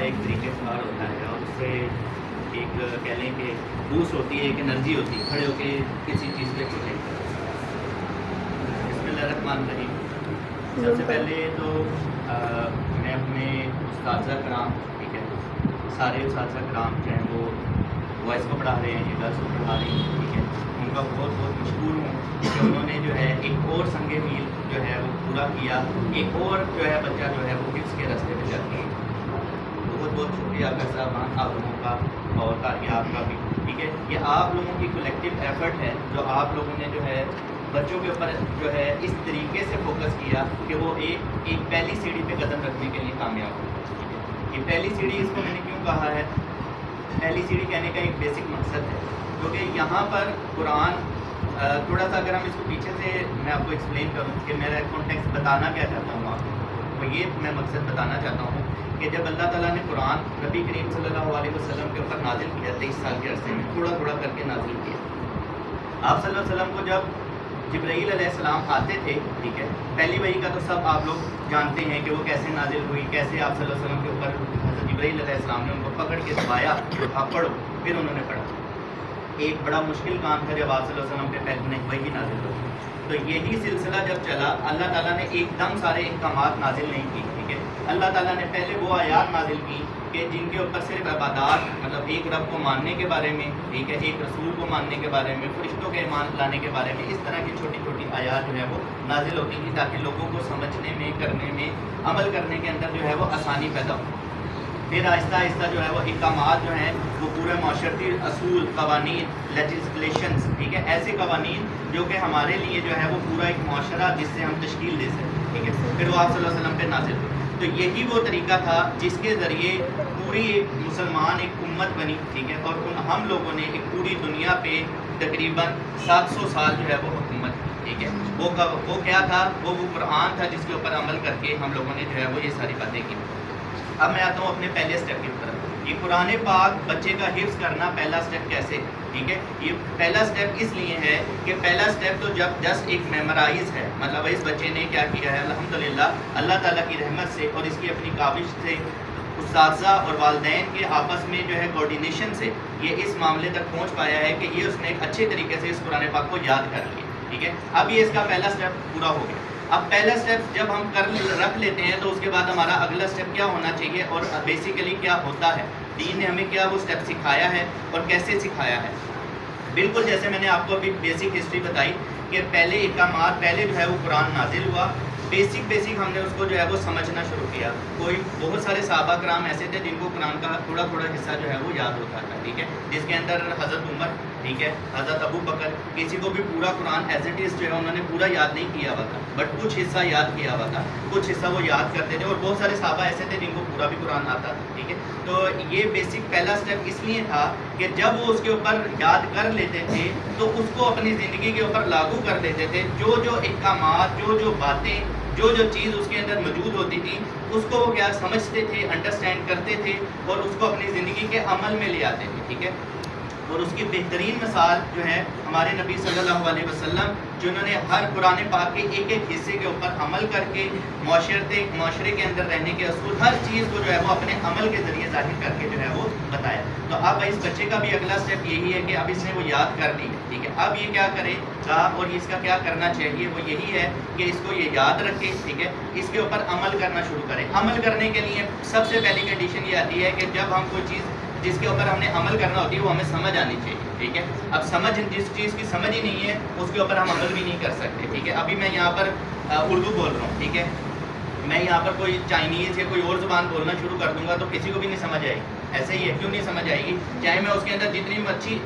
ایک طریقے کار ہوتا ہے اور اس سے ایک کہہ لیں کہ بوسٹ ہوتی ہے، ایک انرجی ہوتی ہے کھڑے ہو کے کسی چیز پہ چلیں۔ بسم اللہ الرحمن الرحیم۔ سب سے پہلے تو میں اپنے اساتذہ کرام، ٹھیک ہے، سارے اساتذہ کرام چاہے وہ وائس کو پڑھا رہے ہیں یا گرلس کو پڑھا رہے ہیں، ٹھیک ہے، ان کا بہت بہت مشکور ہوں کہ انہوں نے جو ہے ایک اور سنگ میل جو ہے وہ پورا کیا، ایک اور جو ہے بچہ جو ہے وہ حفظ کے راستے پہ چل گئی۔ بہت بہت شکریہ آپ کا صاحب، آپ لوگوں کا اور کاریہ آپ کا بھی، ٹھیک ہے۔ یہ آپ لوگوں کی کولیکٹیو ایفرٹ ہے جو آپ لوگوں نے جو ہے بچوں کے اوپر جو ہے اس طریقے سے فوکس کیا کہ وہ ایک پہلی سیڑھی پہ قدم رکھنے کے لیے کامیاب ہو۔ یہ پہلی سیڑھی اس کو میں نے کیوں کہا ہے؟ پہلی سیڑھی کہنے کا ایک بیسک مقصد ہے کیونکہ یہاں پر قرآن تھوڑا سا اگر ہم اس کو پیچھے سے میں آپ کو ایکسپلین کروں کہ میرا کانٹیکسٹ بتانا کیا چاہتا ہوں آپ کو، تو یہ میں مقصد بتانا چاہتا ہوں کہ جب اللہ تعالیٰ نے قرآن نبی کریم صلی اللہ علیہ وسلم کے اوپر نازل کیا 23 سال کے عرصے میں تھوڑا تھوڑا کر کے نازل کیا، آپ صلی اللہ علیہ وسلم کو جب جبرائیل علیہ السلام آتے تھے، ٹھیک ہے، پہلی وحی کا تو سب آپ لوگ جانتے ہیں کہ وہ کیسے نازل ہوئی، کیسے آپ صلی اللہ علیہ وسلم کے اوپر حضرت جبرائیل علیہ السلام نے ان کو پکڑ کے دبایا، آپ پڑھو، پھر انہوں نے پڑھا۔ ایک بڑا مشکل کام تھا جب آپ صلی اللہ علیہ وسلم کے پہلے وحی نازل ہوئی، تو یہی سلسلہ جب چلا اللہ تعالیٰ نے ایک دم سارے احکامات نازل نہیں کی، ٹھیک ہے، اللہ تعالیٰ نے پہلے وہ آیات نازل کی کہ جن کے اوپر صرف عبادات، مطلب ایک رب کو ماننے کے بارے میں، ٹھیک ہے، ایک رسول کو ماننے کے بارے میں، فرشتوں کے ایمان لانے کے بارے میں، اس طرح کی چھوٹی چھوٹی آیات جو ہے وہ نازل ہوتی تھی تاکہ لوگوں کو سمجھنے میں، کرنے میں، عمل کرنے کے اندر جو ہے وہ آسانی پیدا ہو۔ پھر آہستہ آہستہ جو ہے وہ احکامات جو ہیں وہ پورے معاشرتی اصول، قوانین، لیجسلیشنز، ٹھیک ہے، ایسے قوانین جو کہ ہمارے لیے جو ہے وہ پورا ایک معاشرہ جس سے ہم تشکیل دے سکیں، ٹھیک ہے، پھر وہ آپ صلی اللہ علیہ وسلم پہ نازل ہوئے۔ تو یہی وہ طریقہ تھا جس کے ذریعے پوری ایک مسلمان ایک امت بنی، ٹھیک ہے، اور ہم لوگوں نے ایک پوری دنیا پہ تقریباً 700 سال جو ہے وہ حکومت کی، ٹھیک ہے۔ وہ کیا تھا؟ وہ قرآن تھا جس کے اوپر عمل کر کے ہم لوگوں نے جو ہے وہ یہ ساری باتیں کی۔ اب میں آتا ہوں اپنے پہلے اسٹیپ کی طرف۔ یہ قرآن پاک بچے کا حفظ کرنا پہلا اسٹیپ کیسے، ٹھیک ہے، یہ پہلا اسٹیپ اس لیے ہے کہ پہلا اسٹیپ تو جب جسٹ ایک میمورائز ہے، مطلب اس بچے نے کیا کیا ہے، الحمدللہ اللہ تعالیٰ کی رحمت سے اور اس کی اپنی کاوش سے، اساتذہ اور والدین کے آپس میں جو ہے کوارڈینیشن سے یہ اس معاملے تک پہنچ پایا ہے کہ یہ اس نے ایک اچھے طریقے سے اس قرآن پاک کو یاد کر لیا، ٹھیک ہے۔ اب یہ اس کا پہلا اسٹیپ پورا ہو گیا۔ اب پہلا اسٹیپ جب ہم رکھ لیتے ہیں تو اس کے بعد ہمارا اگلا اسٹیپ کیا ہونا چاہیے اور بیسیکلی کیا ہوتا ہے، دین نے ہمیں کیا وہ اسٹیپ سکھایا ہے اور کیسے سکھایا ہے۔ بالکل جیسے میں نے آپ کو ابھی بیسک ہسٹری بتائی کہ پہلے احکامات، پہلے جو ہے وہ قرآن نازل ہوا، بیسک ہم نے اس کو جو ہے وہ سمجھنا شروع کیا۔ کوئی بہت سارے صحابہ کرام ایسے تھے جن کو قرآن کا تھوڑا تھوڑا حصہ جو ہے وہ یاد ہوتا تھا، ٹھیک ہے، جس کے اندر حضرت عمر، ٹھیک ہے، حضرت ابو بکر، کسی کو بھی پورا قرآن ایز اٹ از جو ہے انہوں نے پورا یاد نہیں کیا ہوا تھا، بٹ کچھ حصہ یاد کیا ہوا تھا، کچھ حصہ وہ یاد کرتے تھے، اور بہت سارے صحابہ ایسے تھے جن کو پورا بھی قرآن آتا تھا، ٹھیک ہے۔ تو یہ بیسک پہلا اسٹیپ اس لیے تھا کہ جب وہ اس کے اوپر یاد کر لیتے تھے تو اس کو اپنی زندگی کے اوپر لاگو کر لیتے تھے، جو جو احکامات، جو باتیں، جو چیز اس کے اندر موجود ہوتی تھی اس کو وہ کیا سمجھتے تھے، انڈرسٹینڈ کرتے تھے اور اس کو اپنی زندگی کے عمل میں لے آتے تھے، ٹھیک ہے۔ اور اس کی بہترین مثال جو ہے ہمارے نبی صلی اللہ علیہ وسلم، جنہوں نے ہر قرآن پاک کے ایک ایک حصے کے اوپر عمل کر کے معاشرے کے اندر رہنے کے اصول، ہر چیز کو جو ہے وہ اپنے عمل کے ذریعے ظاہر کر کے جو ہے وہ بتایا۔ تو اب اس بچے کا بھی اگلا اسٹیپ یہی ہے کہ اب اس نے وہ یاد کر لی ہے، ٹھیک ہے، اب یہ کیا کرے گا اور اس کا کیا کرنا چاہیے، وہ یہی ہے کہ اس کو یہ یاد رکھے، ٹھیک ہے، اس کے اوپر عمل کرنا شروع کرے۔ عمل کرنے کے لیے سب سے پہلی کنڈیشن یہ آتی ہے کہ جب ہم کوئی چیز جس کے اوپر ہم نے عمل کرنا ہوتی ہے وہ ہمیں سمجھ آنی چاہیے، ٹھیک ہے۔ اب جس چیز کی سمجھ ہی نہیں ہے اس کے اوپر ہم عمل بھی نہیں کر سکتے، ٹھیک ہے۔ ابھی میں یہاں پر اردو بول رہا ہوں، ٹھیک ہے، میں یہاں پر کوئی چائنیز یا کوئی اور زبان بولنا شروع کر دوں گا تو کسی کو بھی نہیں سمجھ آئے گی، ایسے ہی ہے، کیوں نہیں سمجھ آئے گی؟ چاہے میں اس کے اندر جتنی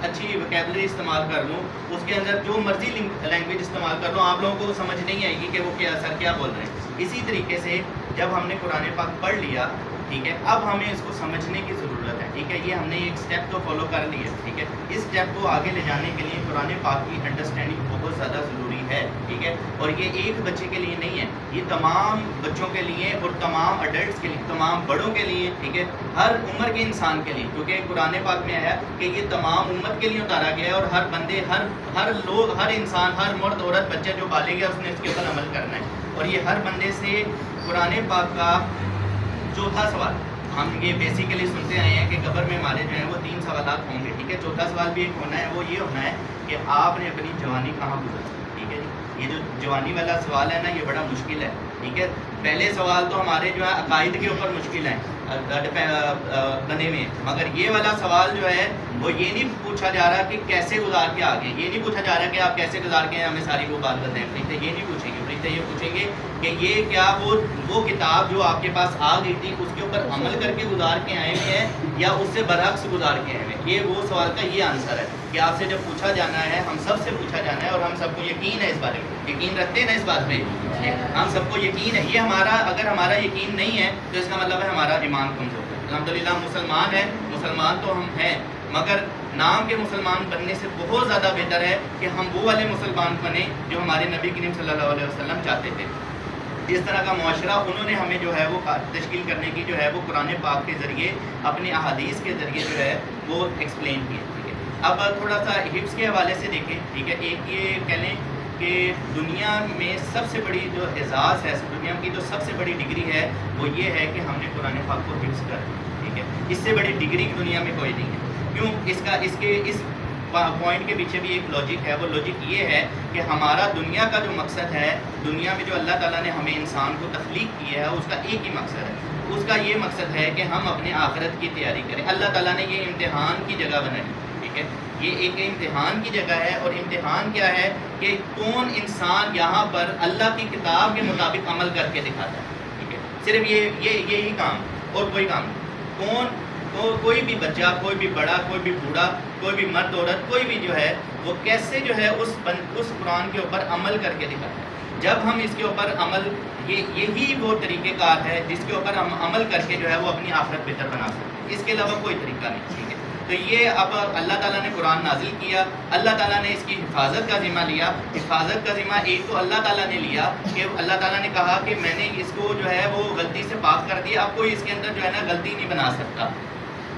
اچھی وکیبلری استعمال کر لوں، اس کے اندر جو مرضی لینگویج استعمال کر لوں، آپ لوگوں کو سمجھ نہیں آئے گی کہ وہ کیا سر کیا بول رہے ہیں۔ اسی طریقے سے جب ہم نے قرآن پاک پڑھ لیا، ٹھیک ہے، اب ہمیں اس کو سمجھنے کی ضرورت ہے، ٹھیک ہے، یہ ہم نے ایک اسٹیپ تو فالو کر لیا، ٹھیک ہے۔ اس اسٹیپ کو آگے لے جانے کے لیے قرآن پاک کی انڈرسٹینڈنگ بہت زیادہ ضروری ہے، ٹھیک ہے، اور یہ ایک بچے کے لیے نہیں ہے، یہ تمام بچوں کے لیے اور تمام اڈلٹس کے لیے، تمام بڑوں کے لیے، ٹھیک ہے، ہر عمر کے انسان کے لیے، کیونکہ قرآن پاک میں آیا کہ یہ تمام امت کے لیے اتارا گیا ہے اور ہر بندے، ہر انسان، ہر مرد عورت بچہ جو بالغ ہے اس نے اس کے اوپر عمل کرنا ہے۔ اور یہ ہر بندے سے قرآن پاک کا چوتھا سوال، ہم یہ بیسیکلی سنتے آئے ہیں کہ قبر میں ہمارے جو ہیں وہ 3 سوالات ہوں گے، ٹھیک ہے. چوتھا سوال بھی ایک ہونا ہے، وہ یہ ہونا ہے کہ آپ نے اپنی جوانی کہاں گزاری، ٹھیک ہے جی. یہ جو جوانی والا سوال ہے نا، یہ بڑا مشکل ہے، ٹھیک ہے. پہلے سوال تو ہمارے جو ہے عقائد کے اوپر مشکل ہیں بنے ہوئے ہیں، مگر یہ والا سوال جو ہے وہ یہ نہیں پوچھا جا رہا کہ کیسے گزار کے آگے، یہ نہیں پوچھا جا رہا کہ آپ کیسے گزار کے ہمیں ساری وہ بات بتائیں. فرشتے یہ نہیں پوچھیں گے، فرشتے یہ پوچھیں گے کہ یہ کیا وہ کتاب جو آپ کے پاس آ گئی تھی اس کے اوپر عمل کر کے گزار کے آئے ہوئے ہیں یا اس سے برعکس گزار کے آئے ہوئے ہیں. یہ وہ سوال کا یہ آنسر ہے کہ آپ سے جب پوچھا جانا ہے، ہم سب سے پوچھا جانا ہے، اور ہم سب کو یقین ہے اس بارے میں. یقین رکھتے ہیں نا اس بات پہ؟ ہم سب کو یقین ہے. یہ ہمارا اگر ہمارا یقین نہیں ہے تو اس کا مطلب ہے ہمارا ایمان کمزور ہے. الحمدللہ مسلمان ہیں، مسلمان تو ہم ہیں، مگر نام کے مسلمان بننے سے بہت زیادہ بہتر ہے کہ ہم وہ والے مسلمان بنیں جو ہمارے نبی کریم صلی اللہ علیہ وسلم چاہتے تھے. جس طرح کا معاشرہ انہوں نے ہمیں جو ہے وہ تشکیل کرنے کی جو ہے وہ قرآن پاک کے ذریعے، اپنی احادیث کے ذریعے جو ہے وہ ایکسپلین کی. ٹھیک ہے. اب تھوڑا سا حفظ کے حوالے سے دیکھیں، ٹھیک ہے. ایک یہ کہہ لیں کہ دنیا میں سب سے بڑی جو اعزاز ہے، دنیا کی جو سب سے بڑی ڈگری ہے وہ یہ ہے کہ ہم نے قرآن پاک کو حفظ کر دیا. ٹھیک ہے. اس سے بڑی ڈگری دنیا میں کوئی نہیں ہے. کیوں؟ اس پوائنٹ کے پیچھے بھی ایک لاجک ہے. وہ لاجک یہ ہے کہ ہمارا دنیا کا جو مقصد ہے، دنیا میں جو اللہ تعالیٰ نے ہمیں انسان کو تخلیق کیا ہے، اس کا ایک ہی مقصد ہے. اس کا یہ مقصد ہے کہ ہم اپنے آخرت کی تیاری کریں. اللہ تعالیٰ نے یہ امتحان کی جگہ بنائی. ٹھیک ہے. یہ ایک امتحان کی جگہ ہے، اور امتحان کیا ہے کہ کون انسان یہاں پر اللہ کی کتاب کے مطابق عمل کر کے دکھاتا ہے. ٹھیک ہے. صرف یہی کام، اور کوئی کام نہیں. کوئی بھی بچہ، کوئی بھی بڑا، کوئی بھی بوڑھا، کوئی بھی مرد عورت، کوئی بھی جو ہے وہ کیسے جو ہے اس قرآن کے اوپر عمل کر کے دکھاتا ہے. جب ہم اس کے اوپر عمل، یہی وہ طریقہ کار ہے جس کے اوپر ہم عمل کر کے جو ہے وہ اپنی آخرت بہتر بنا سکتے ہیں. اس کے علاوہ کوئی طریقہ نہیں. ٹھیک ہے. تو یہ اب اللہ تعالیٰ نے قرآن نازل کیا، اللہ تعالیٰ نے اس کی حفاظت کا ذمہ لیا. حفاظت کا ذمہ ایک تو اللہ تعالیٰ نے لیا کہ اللہ تعالیٰ نے کہا کہ میں نے اس کو جو ہے وہ غلطی سے پاک کر دیا، اب کوئی اس کے اندر جو ہے نا غلطی نہیں بنا سکتا.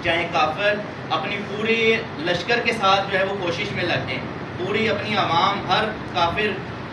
چاہے کافر اپنی پوری لشکر کے ساتھ جو ہے وہ کوشش میں لگ جائیں، پوری اپنی عوام، ہر کافر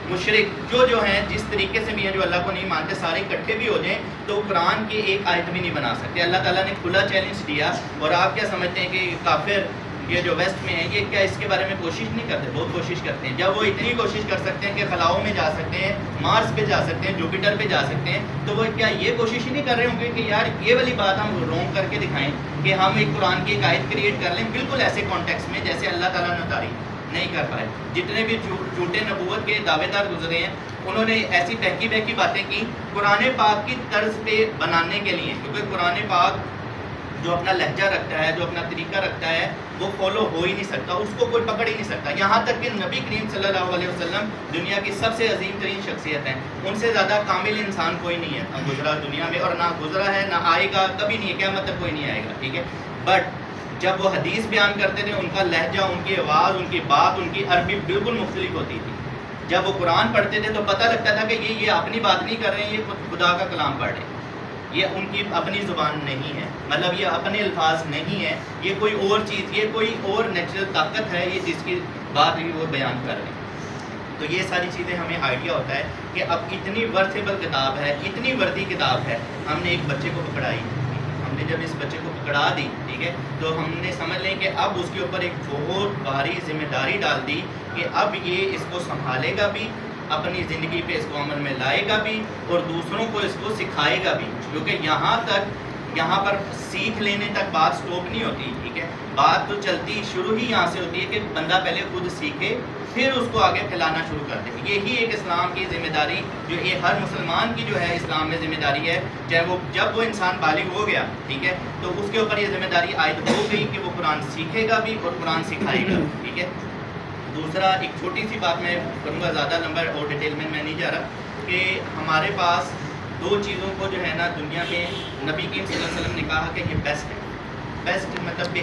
مشرک جو ہیں جس طریقے سے بھی ہیں، جو اللہ کو نہیں مانتے، سارے اکٹھے بھی ہو جائیں تو قرآن کی ایک آیت بھی نہیں بنا سکتے. اللہ تعالیٰ نے کھلا چیلنج دیا. اور آپ کیا سمجھتے ہیں کہ کافر یہ جو ویسٹ میں ہیں، یہ کیا اس کے بارے میں کوشش نہیں کرتے؟ بہت کوشش کرتے ہیں. جب وہ اتنی کوشش کر سکتے ہیں کہ خلاؤں میں جا سکتے ہیں، مارس پہ جا سکتے ہیں، جوپیٹر پہ جا سکتے ہیں، تو وہ کیا یہ کوشش ہی نہیں کر رہے ہوں گے کہ یار یہ والی بات ہم رونگ کر کے دکھائیں کہ ہم ایک قرآن کی ایک آیت کریٹ کر لیں بالکل ایسے کانٹیکس میں جیسے اللہ تعالیٰ نے اتاری؟ نہیں کر پائے. جتنے بھی جھوٹے نبوت کے دعوے دار گزرے ہیں، انہوں نے ایسی بہکی باتیں کی قرآن پاک کی طرز پہ بنانے کے لیے، کیونکہ قرآن پاک جو اپنا لہجہ رکھتا ہے، جو اپنا طریقہ رکھتا ہے، وہ فالو ہو ہی نہیں سکتا، اس کو کوئی پکڑ ہی نہیں سکتا. یہاں تک کہ نبی کریم صلی اللہ علیہ وسلم دنیا کی سب سے عظیم ترین شخصیت ہیں، ان سے زیادہ کامل انسان کوئی نہیں ہے نہ گزرا دنیا میں، اور نہ گزرا ہے، نہ آئے گا، کبھی نہیں ہے، قیامت تک کوئی نہیں آئے گا. ٹھیک ہے. بٹ جب وہ حدیث بیان کرتے تھے، ان کا لہجہ، ان کی آواز، ان کی بات، ان کی عربی بالکل مختلف ہوتی تھی. جب وہ قرآن پڑھتے تھے تو پتہ لگتا تھا کہ یہ اپنی بات نہیں کر رہے ہیں، یہ خدا کا کلام پڑھ رہے ہیں. یہ ان کی اپنی زبان نہیں ہے، مطلب یہ اپنے الفاظ نہیں ہے، یہ کوئی اور چیز، یہ کوئی اور نیچرل طاقت ہے، یہ جس کی بات بھی وہ بیان کر رہے ہیں. تو یہ ساری چیزیں ہمیں آئیڈیا ہوتا ہے کہ اب اتنی ورتھیبل کتاب ہے، اتنی وردی کتاب ہے. ہم نے ایک بچے کو پکڑائی، ہم نے جب اس بچے کو پکڑا دی، ٹھیک ہے، تو ہم نے سمجھ لیں کہ اب اس کے اوپر ایک بہت بھاری ذمہ داری ڈال دی کہ اب یہ اس کو سنبھالے گا بھی، اپنی زندگی پہ اس کو عمل میں لائے گا بھی، اور دوسروں کو اس کو سکھائے گا بھی. کیونکہ یہاں پر سیکھ لینے تک بات سٹاپ نہیں ہوتی. ٹھیک ہے. بات تو چلتی شروع ہی یہاں سے ہوتی ہے کہ بندہ پہلے خود سیکھے، پھر اس کو آگے پھیلانا شروع کر دے. یہی ایک اسلام کی ذمہ داری، جو یہ ہر مسلمان کی جو ہے اسلام میں ذمہ داری ہے. چاہے وہ جب وہ انسان بالغ ہو گیا، ٹھیک ہے، تو اس کے اوپر یہ ذمہ داری عائد ہو گئی کہ وہ قرآن سیکھے گا بھی اور قرآن سکھائے گا. ٹھیک ہے. دوسرا ایک چھوٹی سی بات میں کروں گا، زیادہ لمبا اور ڈیٹیل میں نہیں جا رہا، کہ ہمارے پاس دو چیزوں کو جو ہے نا دنیا میں نبی کریم صلی اللہ علیہ وسلم نے کہا کہ یہ بیسٹ ہے. بیسٹ مطلب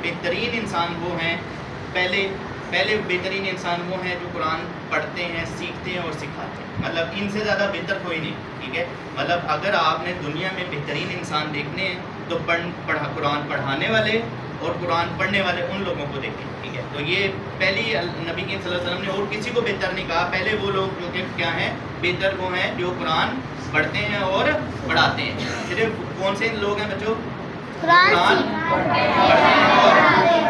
بہترین انسان وہ ہیں، پہلے بہترین انسان وہ ہیں جو قرآن پڑھتے ہیں، سیکھتے ہیں اور سکھاتے ہیں. مطلب ان سے زیادہ بہتر کوئی نہیں. ٹھیک ہے. مطلب اگر آپ نے دنیا میں بہترین انسان دیکھنے ہیں تو قرآن پڑھانے والے اور قرآن پڑھنے والے ان لوگوں کو دیکھیں. ٹھیک ہے. تو یہ پہلی نبی کریم صلی اللہ علیہ وسلم نے اور کسی کو بہتر نہیں کہا. پہلے وہ لوگ جو کہ کیا ہیں، بہتر وہ ہیں جو قرآن پڑھتے ہیں اور پڑھاتے ہیں. صرف کون سے لوگ ہیں بچوں؟ قرآن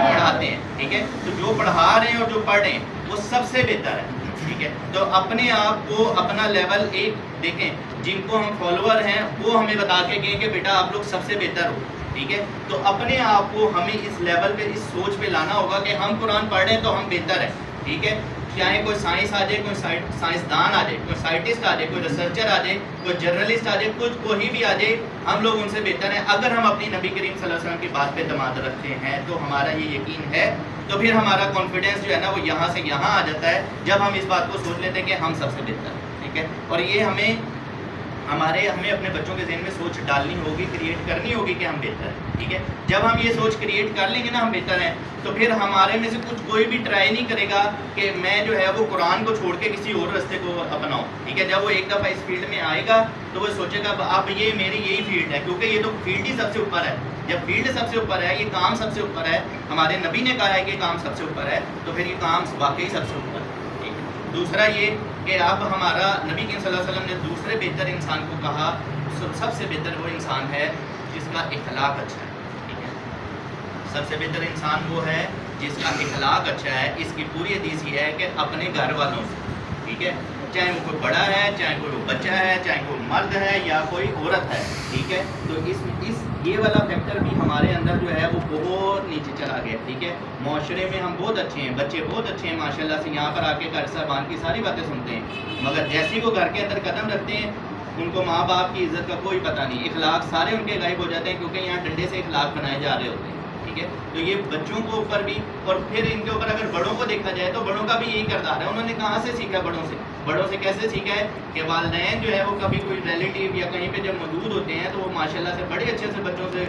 پڑھاتے ہیں، ٹھیک ہے. تو جو پڑھا رہے ہیں اور جو پڑھ رہے ہیں وہ سب سے بہتر ہے، ٹھیک ہے. تو اپنے آپ کو اپنا لیول ایک دیکھیں، جن کو ہم فالوور ہیں وہ ہمیں بتا کے گئے کہ بیٹا آپ لوگ سب سے بہتر ہو، ٹھیک ہے. تو اپنے آپ کو ہمیں اس لیول پہ، اس سوچ پہ لانا ہوگا کہ ہم قرآن پڑھ رہے ہیں تو ہم بہتر ہیں، ٹھیک ہے. چاہے کوئی سائنس آ جائے، کوئی سائنسدان آ جائے، کوئی سائنٹسٹ آ جائے، کوئی ریسرچر آ جائے، کوئی جرنلسٹ آ جائے، کوئی بھی آ جائے، ہم لوگ ان سے بہتر ہیں. اگر ہم اپنی نبی کریم صلی اللہ علیہ وسلم کی بات پہ اعتماد رکھتے ہیں تو ہمارا یہ یقین ہے، تو پھر ہمارا کانفیڈینس جو ہے نا وہ یہاں سے یہاں آ جاتا ہے جب ہم اس بات کو سوچ لیتے ہیں کہ ہم سب سے بہتر ہیں، ٹھیک ہے. اور یہ ہمیں اپنے بچوں کے ذہن میں سوچ ڈالنی ہوگی، کریٹ کرنی ہوگی کہ ہم بہتر ہیں، ٹھیک ہے. جب ہم یہ سوچ کریٹ کر لیں گے نا ہم بہتر ہیں، تو پھر ہمارے میں سے کوئی بھی ٹرائی نہیں کرے گا کہ میں جو ہے وہ قرآن کو چھوڑ کے کسی اور راستے کو اپناؤں، ٹھیک ہے. جب وہ ایک دفعہ اس فیلڈ میں آئے گا تو وہ سوچے گا اب یہ میری یہی فیلڈ ہے، کیونکہ یہ تو فیلڈ ہی سب سے اوپر ہے. جب فیلڈ سب سے اوپر ہے، یہ کام سب سے اوپر ہے، ہمارے نبی نے کہا ہے کہ کام سب سے اوپر ہے، تو پھر یہ کام واقعی سب سے اوپر ہے. دوسرا یہ کہ اب ہمارا نبی صلی اللہ علیہ وسلم نے دوسرے بہتر انسان کو کہا، سب سے بہتر وہ انسان ہے جس کا اخلاق اچھا ہے، ٹھیک ہے. سب سے بہتر انسان وہ ہے جس کا اخلاق اچھا ہے. اس کی پوری حدیث یہ ہے کہ اپنے گھر والوں سے، ٹھیک ہے، چاہے وہ کوئی بڑا ہے، چاہے کوئی بچہ ہے، چاہے کوئی مرد ہے یا کوئی عورت ہے، ٹھیک ہے. تو یہ والا فیکٹر بھی ہمارے اندر جو ہے وہ بہت نیچے چلا گیا، ٹھیک ہے. معاشرے میں ہم بہت اچھے ہیں، بچے بہت اچھے ہیں ماشاءاللہ سے، یہاں پر آ کے گھر صاحبان کی ساری باتیں سنتے ہیں، مگر جیسے وہ گھر کے اندر قدم رکھتے ہیں ان کو ماں باپ کی عزت کا کوئی پتہ نہیں، اخلاق سارے ان کے غائب ہو جاتے ہیں، کیونکہ یہاں ڈنڈے سے اخلاق بنائے جا رہے ہوتے ہیں، ٹھیک ہے. تو یہ بچوں کو اوپر بھی، اور پھر ان کے اوپر اگر بڑوں کو دیکھا جائے تو بڑوں کا بھی یہی کردار ہے. انہوں نے کہاں سے سیکھا؟ بڑوں سے کیسے سیکھا ہے کہ والدین جو ہے وہ کبھی کوئی ریلیٹیو یا کہیں پہ جب موجود ہوتے ہیں تو وہ ماشاءاللہ سے بڑے اچھے سے بچوں سے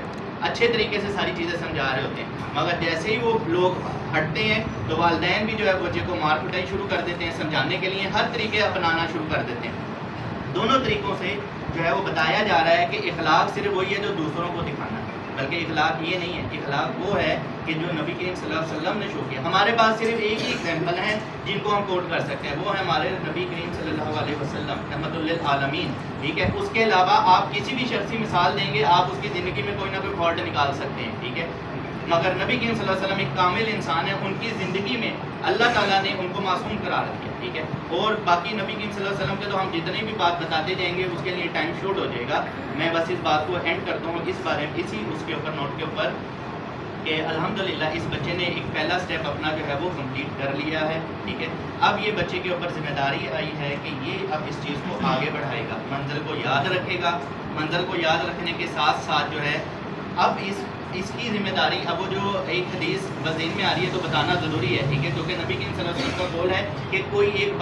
اچھے طریقے سے ساری چیزیں سمجھا رہے ہوتے ہیں، مگر جیسے ہی وہ لوگ ہٹتے ہیں تو والدین بھی جو ہے بچے کو مار پٹائی شروع کر دیتے ہیں، سمجھانے کے لیے ہر طریقے اپنانا شروع کر دیتے ہیں. دونوں طریقوں سے جو ہے وہ بتایا جا رہا ہے کہ اخلاق صرف وہی ہے جو دوسروں کو دکھانا ہے، بلکہ اخلاق یہ نہیں ہے. اخلاق وہ ہے کہ جو نبی کریم صلی اللہ علیہ وسلم نے شو کیا. ہمارے پاس صرف ایک ہی ایگزامپل ہیں جن کو ہم کوٹ کر سکتے ہیں، وہ ہے ہمارے نبی کریم صلی اللہ علیہ وسلم رحمۃ للعالمین، ٹھیک ہے. اس کے علاوہ آپ کسی بھی شخصی مثال دیں گے، آپ اس کی زندگی میں کوئی نہ کوئی فالٹ نکال سکتے ہیں، ٹھیک ہے. مگر نبی کریم صلی اللہ علیہ وسلم ایک کامل انسان ہے، ان کی زندگی میں اللہ تعالیٰ نے ان کو معصوم قرار رکھا، ٹھیک ہے. اور باقی نبی کریم صلی اللہ علیہ وسلم کے تو ہم جتنی بھی بات بتاتے جائیں گے اس کے لیے ٹائم شارٹ ہو جائے گا. میں بس اس بات کو اینڈ کرتا ہوں اس بارے میں، اس کے اوپر نوٹ کے اوپر، کہ الحمدللہ اس بچے نے ایک پہلا سٹیپ اپنا جو ہے وہ کمپلیٹ کر لیا ہے، ٹھیک ہے. اب یہ بچے کے اوپر ذمہ داری آئی ہے کہ یہ اب اس چیز کو آگے بڑھائے گا، منزل کو یاد رکھے گا. منزل کو یاد رکھنے کے ساتھ ساتھ جو ہے اب اس کی ذمہ داری، اب وہ جو ایک حدیث ذہن میں آ رہی ہے تو بتانا ضروری ہے، ٹھیک ہے، کیونکہ نبی کریم صلی اللہ علیہ وسلم کا قول ہے کہ کوئی ایک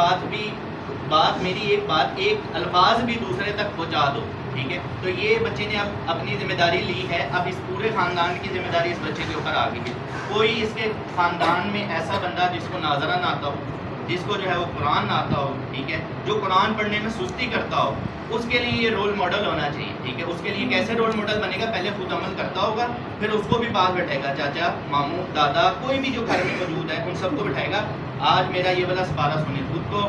بات ایک الفاظ بھی دوسرے تک پہنچا دو، ٹھیک ہے. تو یہ بچے نے اب اپنی ذمہ داری لی ہے، اب اس پورے خاندان کی ذمہ داری اس بچے کے اوپر آ گئی ہے. کوئی اس کے خاندان میں ایسا بندہ جس کو ناظرہ نہ آتا ہو، جس کو جو ہے وہ قرآن نہ آتا ہو، ٹھیک ہے، جو قرآن پڑھنے میں سستی کرتا ہو، اس کے لیے یہ رول ماڈل ہونا چاہیے، ٹھیک ہے. اس کے لیے کیسے رول ماڈل بنے گا؟ پہلے خود عمل کرتا ہوگا، پھر اس کو بھی پاس بٹھائے گا، چاچا، ماموں، دادا، کوئی بھی جو گھر میں موجود ہے ان سب کو بٹھائے گا. آج میرا یہ والا سپارہ سنیں، خود تو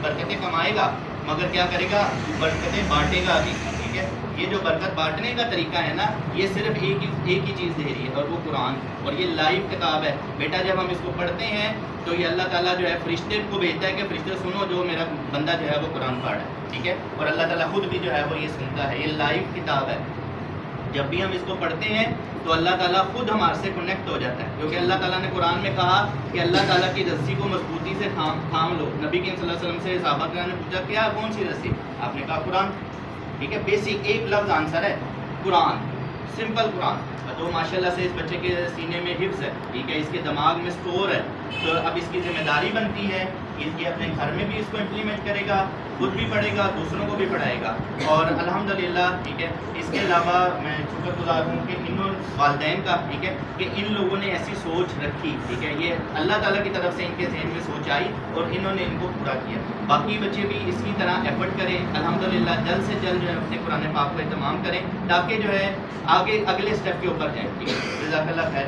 برکتیں کمائے گا، مگر کیا کرے گا؟ برکتیں بانٹے گا ابھی، ٹھیک ہے. یہ جو برکت بانٹنے کا طریقہ ہے نا، یہ صرف ایک ہی چیز دے رہی ہے، اور وہ قرآن. اور یہ لائیو کتاب ہے بیٹا. جب ہم اس کو پڑھتے ہیں تو یہ اللہ تعالیٰ جو ہے فرشتے کو بھیجتا ہے کہ فرشتے سنو جو میرا بندہ جو ہے وہ قرآن پڑھ رہا ہے، ٹھیک ہے. اور اللہ تعالیٰ خود بھی جو ہے وہ یہ سنتا ہے. یہ لائیو کتاب ہے. جب بھی ہم اس کو پڑھتے ہیں تو اللہ تعالیٰ خود ہمارے سے کنیکٹ ہو جاتا ہے، کیونکہ اللہ تعالیٰ نے قرآن میں کہا کہ اللہ تعالیٰ کی رسی کو مضبوطی سے تھام لو. نبی کریم صلی اللہ علیہ وسلم سے صحابہ کرام نے پوچھا کیا کون سی رسی؟ آپ نے کہا قرآن، ٹھیک ہے. بیسک ایک لفظ آنسر ہے قرآن، سمپل قرآن. تو ماشاءاللہ سے اس بچے کے سینے میں حفظ ہے، ٹھیک ہے، اس کے دماغ میں سٹور ہے. تو اب اس کی ذمہ داری بنتی ہے کہ اپنے گھر میں بھی اس کو امپلیمنٹ کرے گا، خود بھی پڑھے گا، دوسروں کو بھی پڑھائے گا. اور الحمدللہ، ٹھیک ہے، اس کے علاوہ میں شکر گزار ہوں کہ انہوں والدین کا، ٹھیک ہے، کہ ان لوگوں نے ایسی سوچ رکھی، ٹھیک ہے. یہ اللہ تعالیٰ کی طرف سے ان کے ذہن میں سوچ آئی اور انہوں نے ان کو پورا کیا. باقی بچے بھی اس کی طرح ایفرٹ کریں، الحمدللہ جلد سے جلد جو ہے اپنے قرآن پاک کو اہتمام کریں، تاکہ جو ہے آگے اگلے اسٹیپ کے اوپر جائیں، ٹھیک ہے. جزاک اللہ خیر.